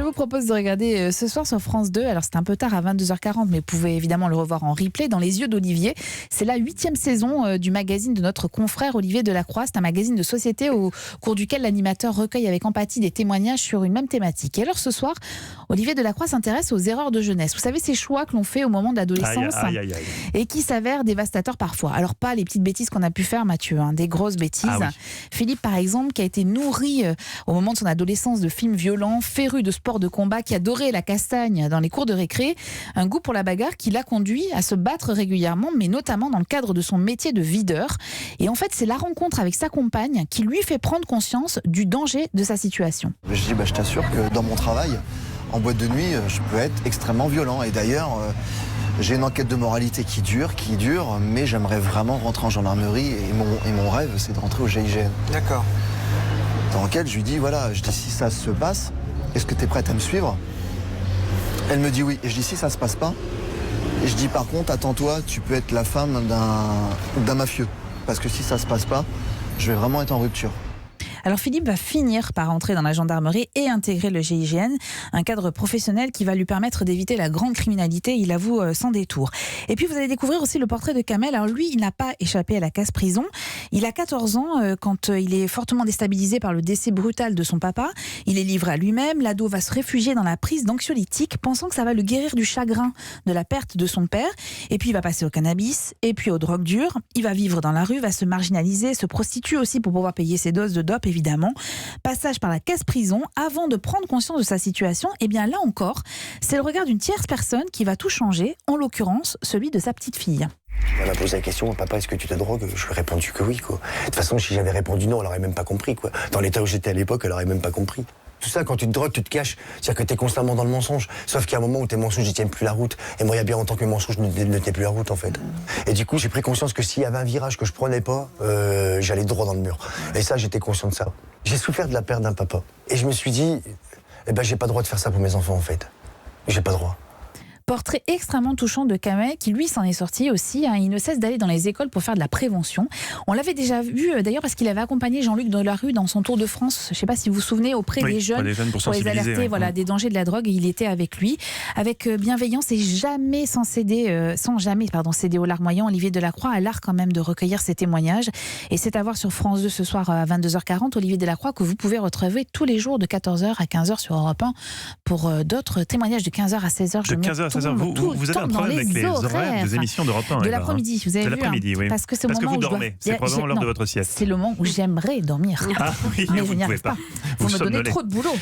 vous propose de regarder ce soir sur France 2. Alors c'est un peu tard à 22h40, mais vous pouvez évidemment le revoir en replay dans Les Yeux d'Olivier. C'est la 8e saison du magazine de notre confrère Olivier Delacroix. C'est un magazine de société au cours duquel l'animateur recueille avec empathie des témoignages sur une même thématique. Et alors ce soir, Olivier Delacroix s'intéresse aux erreurs de jeunesse. Vous savez, ces choix que l'on fait au moment de l'adolescence et qui s'avèrent dévastateurs parfois. Alors pas les petites bêtises qu'on a pu faire, Mathieu, des grosses bêtises. Ah oui. Philippe, par exemple, qui a été nourri au moment de son adolescence de films violents, féru de sports de combat, qui adorait la castagne dans les cours de récré, un goût pour la bagarre qui l'a conduit à se battre régulièrement, mais notamment dans le cadre de son métier de videur. Et en fait, c'est la rencontre avec sa compagne qui lui fait prendre conscience du danger de sa situation. Je dis, je t'assure que dans mon travail, en boîte de nuit, je peux être extrêmement violent. Et d'ailleurs, j'ai une enquête de moralité qui dure, mais j'aimerais vraiment rentrer en gendarmerie. Et mon rêve, c'est de rentrer au GIGN. D'accord. Dans lequel je lui dis, si ça se passe, est-ce que tu es prête à me suivre? Elle me dit oui. Et je dis, si ça se passe pas, et je dis, par contre, attends-toi, tu peux être la femme d'un mafieux. Parce que si ça se passe pas, je vais vraiment être en rupture. Alors Philippe va finir par entrer dans la gendarmerie et intégrer le GIGN, un cadre professionnel qui va lui permettre d'éviter la grande criminalité, il avoue sans détour. Et puis vous allez découvrir aussi le portrait de Kamel. Alors lui, il n'a pas échappé à la casse-prison. Il a 14 ans quand il est fortement déstabilisé par le décès brutal de son papa. Il est livré à lui-même. L'ado va se réfugier dans la prise d'anxiolytiques, pensant que ça va le guérir du chagrin de la perte de son père. Et puis il va passer au cannabis et puis aux drogues dures. Il va vivre dans la rue, va se marginaliser, se prostitue aussi pour pouvoir payer ses doses de dope, évidemment. Passage par la casse-prison avant de prendre conscience de sa situation. Et bien là encore, c'est le regard d'une tierce personne qui va tout changer, en l'occurrence celui de sa petite fille. Elle m'a posé la question, papa, est-ce que tu te drogues? Je lui ai répondu que oui, quoi. De toute façon, si j'avais répondu non, elle aurait même pas compris, quoi. Dans l'état où j'étais à l'époque, elle aurait même pas compris. Tout ça, quand tu te drogues, tu te caches. C'est-à-dire que t'es constamment dans le mensonge. Sauf qu'il y a un moment où tes mensonges, ils tiennent plus la route. Et moi, il y a bien longtemps que mes mensonges ne tenaient plus la route, en fait. Et du coup, j'ai pris conscience que s'il y avait un virage que je prenais pas, j'allais droit dans le mur. Et ça, j'étais conscient de ça. J'ai souffert de la perte d'un papa. Et je me suis dit, j'ai pas le droit de faire ça pour mes enfants, en fait. J'ai pas le droit. Portrait extrêmement touchant de Kamel, qui lui s'en est sorti aussi. Il ne cesse d'aller dans les écoles pour faire de la prévention. On l'avait déjà vu d'ailleurs parce qu'il avait accompagné Jean-Luc Delarue dans son Tour de France. Je ne sais pas si vous vous souvenez, auprès des jeunes pour les alerter des dangers de la drogue. Et il était avec lui, avec bienveillance et jamais sans céder aux larmoyants. Olivier Delacroix a l'art quand même de recueillir ses témoignages. Et c'est à voir sur France 2 ce soir à 22h40. Olivier Delacroix que vous pouvez retrouver tous les jours de 14h à 15h sur Europe 1 pour d'autres témoignages de 15h à 16h. De 15h à 16h, vous avez un problème avec les horaires des émissions d'Europe 1. De l'après-midi, vous avez vu. L'après-midi, oui. Parce que c'est le moment vous où dormez. C'est probablement l'heure de votre sieste. C'est le moment où j'aimerais dormir. Ah oui, mais vous je n'y ne pouvez arrive pas. Vous me donnez trop de boulot.